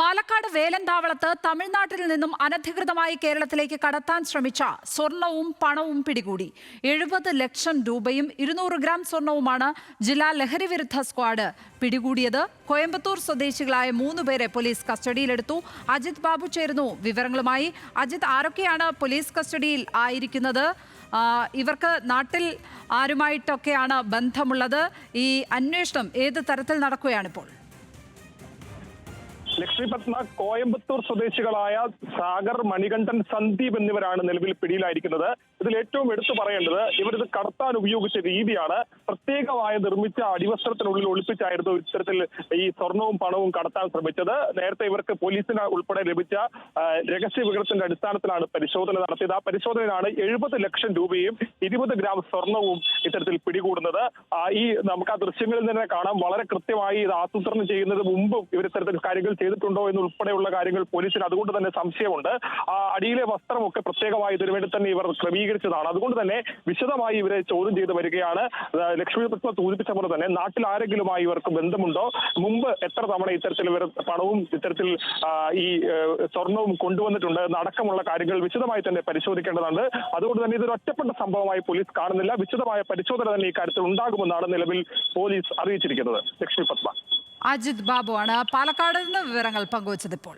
പാലക്കാട് വേലന്താവളത്ത് തമിഴ്നാട്ടിൽ നിന്നും അനധികൃതമായി കേരളത്തിലേക്ക് കടത്താൻ ശ്രമിച്ച സ്വർണവും പണവും പിടികൂടി. 70 ലക്ഷം രൂപയും 200 ഗ്രാം സ്വർണവുമാണ് ജില്ലാ ലഹരി വിരുദ്ധ സ്ക്വാഡ് പിടികൂടിയത്. കോയമ്പത്തൂർ സ്വദേശികളായ 3 പേരെ പോലീസ് കസ്റ്റഡിയിലെടുത്തു. അജിത് ബാബു ചേരുന്നു വിവരങ്ങളുമായി. അജിത്, ആരൊക്കെയാണ് പോലീസ് കസ്റ്റഡിയിൽ ആയിരിക്കുന്നത്? ഇവർക്ക് നാട്ടിൽ ആരുമായിട്ടൊക്കെയാണ് ബന്ധമുള്ളത്? ഈ അന്വേഷണം ഏത് തരത്തിൽ നടക്കുകയാണിപ്പോൾ? ലക്ഷ്മി പത്മ, കോയമ്പത്തൂർ സ്വദേശികളായ സാഗർ, മണികണ്ഠൻ, സന്ദീപ് എന്നിവരാണ് നിലവിൽ പിടിയിലായിരിക്കുന്നത്. ഇതിൽ ഏറ്റവും എടുത്തു പറയേണ്ടത് ഇവരിത് കടത്താൻ ഉപയോഗിച്ച രീതിയാണ്. പ്രത്യേകമായി നിർമ്മിച്ച അടിവസ്ത്രത്തിനുള്ളിൽ ഒളിപ്പിച്ചായിരുന്നു ഇത്തരത്തിൽ ഈ സ്വർണവും പണവും കടത്താൻ ശ്രമിച്ചത്. നേരത്തെ ഇവർക്ക് പോലീസിന് ഉൾപ്പെടെ ലഭിച്ച രഹസ്യ വിവരത്തിന്റെ അടിസ്ഥാനത്തിലാണ് പരിശോധന നടത്തിയത്. ആ പരിശോധനയിലാണ് 70 ലക്ഷം രൂപയും 20 ഗ്രാം സ്വർണവും ഇത്തരത്തിൽ പിടികൂടുന്നത്. നമുക്ക് ആ ദൃശ്യങ്ങളിൽ തന്നെ കാണാം, വളരെ കൃത്യമായി ഇത് ആസൂത്രണം ചെയ്യുന്നത് മുമ്പും ഇവർ ഇത്തരത്തിൽ കാര്യങ്ങൾ ചെയ്തിട്ടുണ്ടോ എന്നുൾപ്പെടെയുള്ള കാര്യങ്ങൾ പോലീസിന് അതുകൊണ്ട് തന്നെ സംശയമുണ്ട്. അടിയിലെ വസ്ത്രമൊക്കെ പ്രത്യേകമായി ഇതിനുവേണ്ടി തന്നെ ഇവർ ക്രമീകരിച്ചതാണ്. അതുകൊണ്ട് തന്നെ വിശദമായി ഇവരെ ചോദ്യം ചെയ്ത് വരികയാണ്. ലക്ഷ്മി പത്മ സൂചിപ്പിച്ച പോലെ തന്നെ നാട്ടിൽ ആരെങ്കിലുമായി ഇവർക്ക് ബന്ധമുണ്ടോ, മുമ്പ് എത്ര തവണ ഇത്തരത്തിൽ ഇവർ പണവും ഇത്തരത്തിൽ ഈ സ്വർണവും കൊണ്ടുവന്നിട്ടുണ്ട് എന്നടക്കമുള്ള കാര്യങ്ങൾ വിശദമായി തന്നെ പരിശോധിക്കേണ്ടതുണ്ട്. അതുകൊണ്ട് തന്നെ ഇതൊരു ഒറ്റപ്പെട്ട സംഭവമായി പോലീസ് കാണുന്നില്ല. വിശദമായ പരിശോധന തന്നെ ഈ കാര്യത്തിൽ ഉണ്ടാകുമെന്നാണ് നിലവിൽ പോലീസ് അറിയിച്ചിരിക്കുന്നത്. ലക്ഷ്മി പത്മ. അജിത് ബാബു ആണ് പാലക്കാട് നിന്ന് വിവരങ്ങൾ പങ്കുവച്ചത് ഇപ്പോൾ.